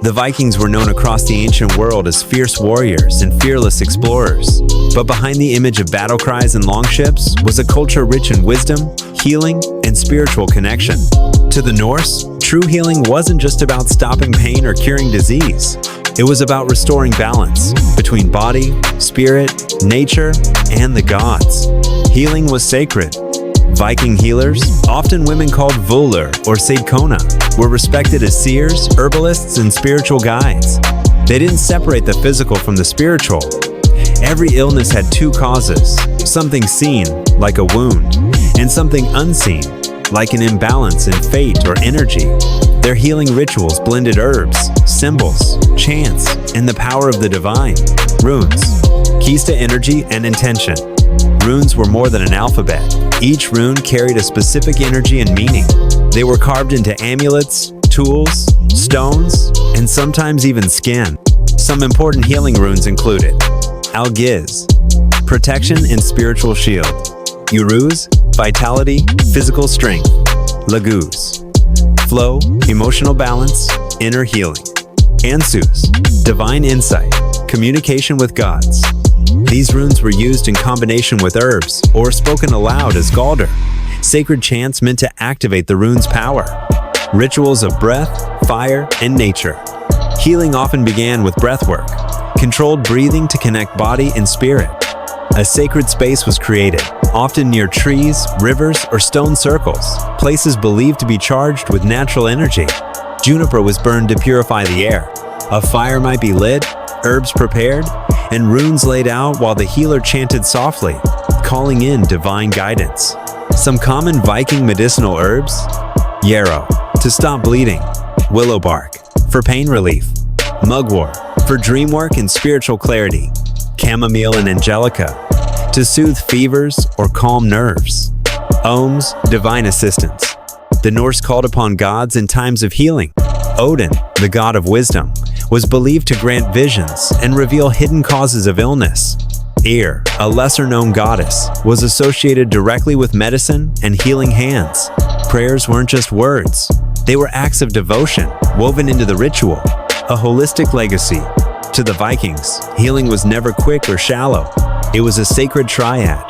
The Vikings were known across the ancient world as fierce warriors and fearless explorers. But behind the image of battle cries and longships was a culture rich in wisdom, healing, and spiritual connection. To the Norse, true healing wasn't just about stopping pain or curing disease. It was about restoring balance between body, spirit, nature, and the gods. Healing was sacred. Viking healers, often women called Völur or Seidkona, were respected as seers, herbalists, and spiritual guides. They didn't separate the physical from the spiritual. Every illness had two causes, something seen, like a wound, and something unseen, like an imbalance in fate or energy. Their healing rituals blended herbs, symbols, chants, and the power of the divine. Runes, keys to energy and intention. Runes were more than an alphabet. Each rune carried a specific energy and meaning. They were carved into amulets, tools, stones, and sometimes even skin. Some important healing runes included Algiz, protection and spiritual shield. Uruz, vitality, physical strength. Laguz, flow, emotional balance, inner healing. Ansuz, divine insight, communication with gods. These runes were used in combination with herbs or spoken aloud as Galder, sacred chants meant to activate the rune's power. Rituals of breath, fire, and nature. Healing often began with breathwork, controlled breathing to connect body and spirit. A sacred space was created, often near trees, rivers, or stone circles, places believed to be charged with natural energy. Juniper was burned to purify the air. A fire might be lit, herbs prepared, and runes laid out while the healer chanted softly, calling in divine guidance. Some common Viking medicinal herbs: yarrow, to stop bleeding; willow bark, for pain relief; mugwort, for dream work and spiritual clarity; chamomile and angelica, to soothe fevers or calm nerves; ohms, divine assistance. The Norse called upon gods in times of healing. Odin, the god of wisdom, was believed to grant visions and reveal hidden causes of illness. Eir, a lesser-known goddess, was associated directly with medicine and healing hands. Prayers weren't just words. They were acts of devotion, woven into the ritual, a holistic legacy. To the Vikings, healing was never quick or shallow. It was a sacred triad.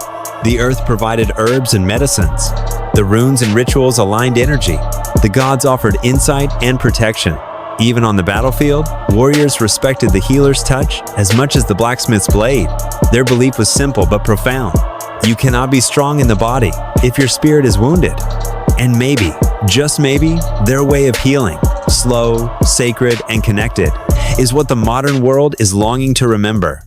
The earth provided herbs and medicines. The runes and rituals aligned energy. The gods offered insight and protection. Even on the battlefield, warriors respected the healer's touch as much as the blacksmith's blade. Their belief was simple but profound. You cannot be strong in the body if your spirit is wounded. And maybe, just maybe, their way of healing, slow, sacred, and connected, is what the modern world is longing to remember.